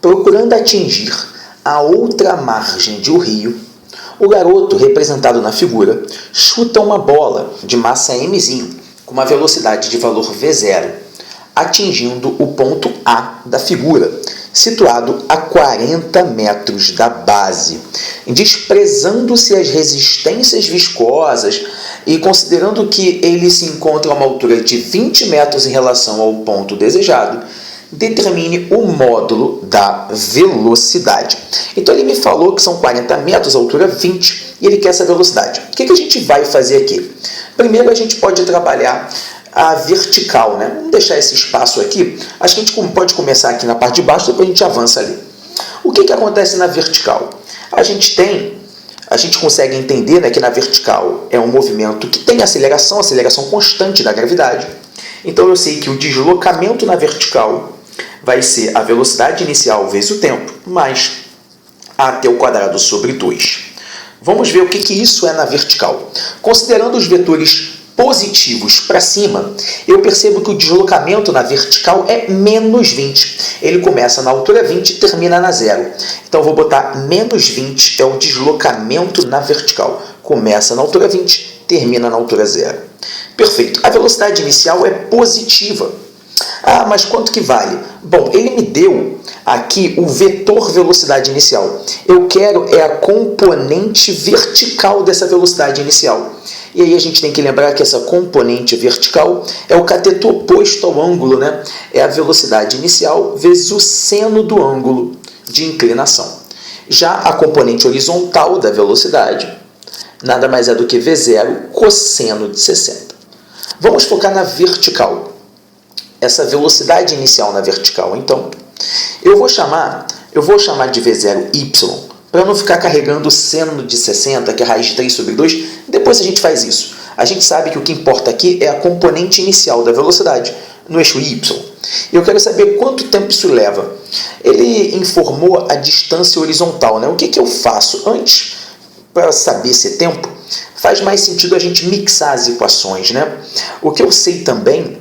Procurando atingir a outra margem de um rio, o garoto, representado na figura, chuta uma bola de massa mzinho, com uma velocidade de valor V0, atingindo o ponto A da figura, situado a 40 metros da base. Desprezando-se as resistências viscosas e considerando que ele se encontra a uma altura de 20 metros em relação ao ponto desejado, determine o módulo da velocidade. Então ele me falou que são 40 metros, altura 20, e ele quer essa velocidade. O que a gente vai fazer aqui? Primeiro a gente pode trabalhar a vertical, né? Vamos deixar esse espaço aqui. Acho que a gente pode começar aqui na parte de baixo, depois a gente avança ali. O que acontece na vertical? A gente consegue entender, né, que na vertical é um movimento que tem aceleração constante da gravidade. Então eu sei que o deslocamento na vertical vai ser a velocidade inicial vezes o tempo, mais AT² sobre 2. Vamos ver o que isso é na vertical. Considerando os vetores positivos para cima, eu percebo que o deslocamento na vertical é menos 20. Ele começa na altura 20 e termina na 0. Então, eu vou botar menos 20 é o deslocamento na vertical. Começa na altura 20, termina na altura 0. Perfeito. A velocidade inicial é positiva. Ah, mas quanto que vale? Bom, ele me deu aqui o vetor velocidade inicial. Eu quero a componente vertical dessa velocidade inicial. E aí a gente tem que lembrar que essa componente vertical é o cateto oposto ao ângulo, né? É a velocidade inicial vezes o seno do ângulo de inclinação. Já a componente horizontal da velocidade nada mais é do que V0 cosseno de 60. Vamos focar na vertical. Essa velocidade inicial na vertical, então, eu vou chamar de V0y, para não ficar carregando o seno de 60, que é a raiz de 3 sobre 2, depois a gente faz isso. A gente sabe que o que importa aqui é a componente inicial da velocidade, no eixo y. Eu quero saber quanto tempo isso leva. Ele informou a distância horizontal, né? O que eu faço? Antes, para saber esse tempo, faz mais sentido a gente mixar as equações, né? O que eu sei também...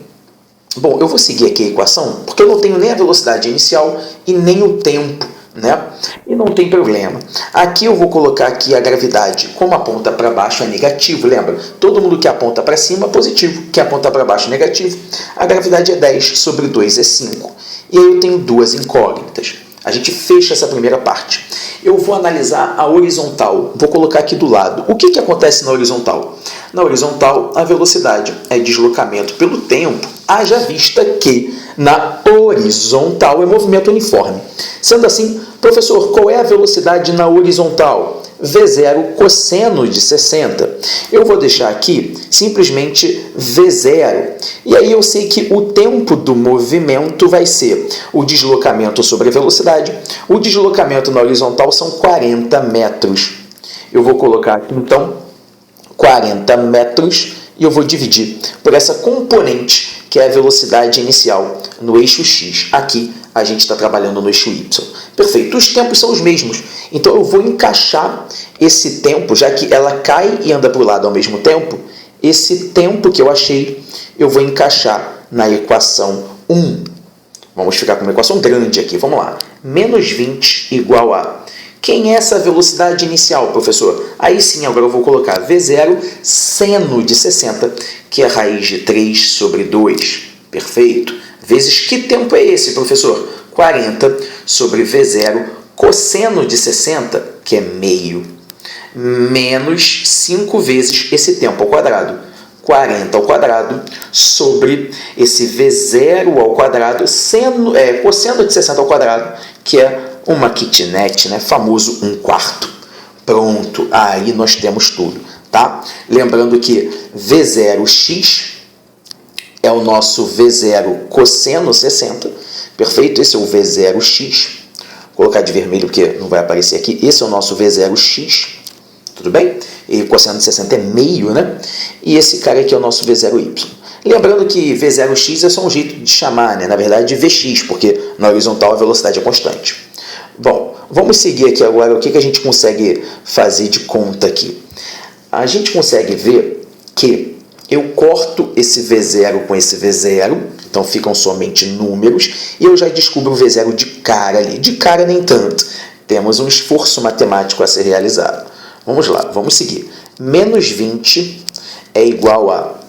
Bom, eu vou seguir aqui a equação, porque eu não tenho nem a velocidade inicial e nem o tempo, né? E não tem problema. Aqui eu vou colocar aqui a gravidade, como aponta para baixo é negativo, lembra? Todo mundo que aponta para cima é positivo, que aponta para baixo é negativo. A gravidade é 10 sobre 2 é 5. E aí eu tenho duas incógnitas. A gente fecha essa primeira parte. Eu vou analisar a horizontal, vou colocar aqui do lado. O que acontece na horizontal? Na horizontal, a velocidade é deslocamento pelo tempo, haja vista que na horizontal é movimento uniforme. Sendo assim, professor, qual é a velocidade na horizontal? V0 cosseno de 60. Eu vou deixar aqui simplesmente V0. E aí eu sei que o tempo do movimento vai ser o deslocamento sobre a velocidade. O deslocamento na horizontal são 40 metros. Eu vou colocar aqui, então, 40 metros e eu vou dividir por essa componente que é a velocidade inicial no eixo X. Aqui a gente está trabalhando no eixo Y. Perfeito, os tempos são os mesmos. Então eu vou encaixar esse tempo, já que ela cai e anda para o lado ao mesmo tempo, esse tempo que eu achei, eu vou encaixar na equação 1. Vamos ficar com uma equação grande aqui, vamos lá. Menos 20 igual a... Quem é essa velocidade inicial, professor? Aí sim, agora eu vou colocar V0 seno de 60, que é a raiz de 3 sobre 2. Perfeito. Vezes que tempo é esse, professor? 40 sobre V0 cosseno de 60, que é meio, menos 5 vezes esse tempo ao quadrado. 40 ao quadrado sobre esse V0 ao quadrado, cosseno de 60 ao quadrado, que é uma kitnet, né? Famoso 1/4. Pronto, aí nós temos tudo, tá? Lembrando que V0x é o nosso V0 cosseno 60, perfeito? Esse é o V0x. Vou colocar de vermelho porque não vai aparecer aqui. Esse é o nosso V0x, tudo bem? E cosseno de 60 é meio, né? E esse cara aqui é o nosso V0y. Lembrando que V0x é só um jeito de chamar, né? Na verdade, de Vx, porque na horizontal a velocidade é constante. Bom, vamos seguir aqui agora o que a gente consegue fazer de conta aqui. A gente consegue ver que eu corto esse V0 com esse V0, então ficam somente números, e eu já descubro o V0 de cara ali. De cara nem tanto, temos um esforço matemático a ser realizado. Vamos lá, vamos seguir. Menos 20 é igual a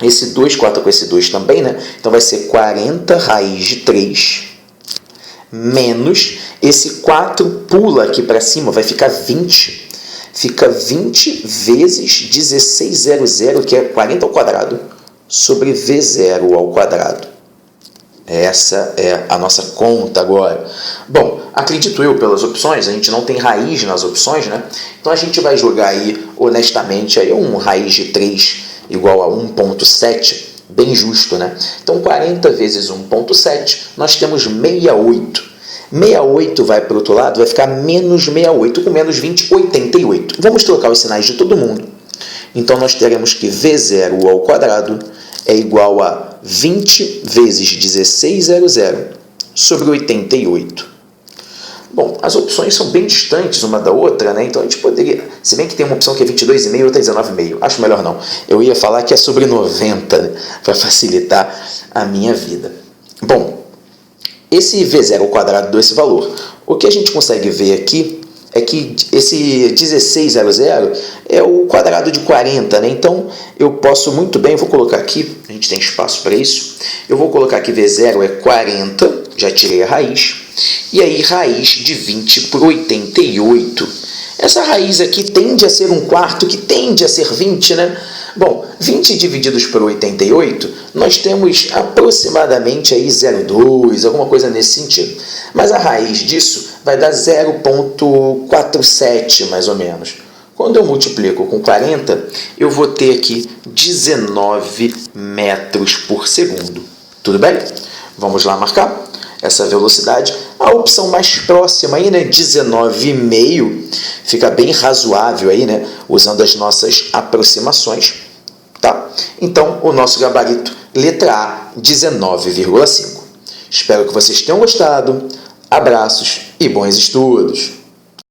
esse 2, corta com esse 2 também, né? Então vai ser 40 raiz de 3, menos esse 4 pula aqui para cima, vai ficar 20. Fica 20 vezes 1600, que é 40 ao quadrado, sobre V0 ao quadrado. Essa é a nossa conta agora. Bom, acredito eu pelas opções, a gente não tem raiz nas opções, né? Então a gente vai jogar aí, honestamente, aí um raiz de 3 igual a 1,7, bem justo, né? Então 40 vezes 1,7, nós temos 68. 68 vai para o outro lado, vai ficar menos 68, com menos 20, 88. Vamos trocar os sinais de todo mundo. Então nós teremos que V0 ao quadrado é igual a 20 vezes 1600 sobre 88. Bom, as opções são bem distantes uma da outra, né? Então a gente poderia, se bem que tem uma opção que é 22,5 e outra é 19,5. Acho melhor não. Eu ia falar que é sobre 90, né? Para facilitar a minha vida. Bom, esse V0 ao quadrado deu esse valor. O que a gente consegue ver aqui é que esse 1600 é o quadrado de 40, né? Então, eu posso muito bem, vou colocar aqui, a gente tem espaço para isso, eu vou colocar aqui V0 é 40, já tirei a raiz, e aí raiz de 20 por 88. Essa raiz aqui tende a ser um quarto, que tende a ser 20, né? Bom, 20 divididos por 88, nós temos aproximadamente aí 0,2, alguma coisa nesse sentido. Mas a raiz disso vai dar 0,47, mais ou menos. Quando eu multiplico com 40, eu vou ter aqui 19 metros por segundo. Tudo bem? Vamos lá marcar essa velocidade. A opção mais próxima aí, né, 19,5, fica bem razoável aí, né, usando as nossas aproximações, tá? Então, o nosso gabarito, letra A, 19,5. Espero que vocês tenham gostado. Abraços e bons estudos!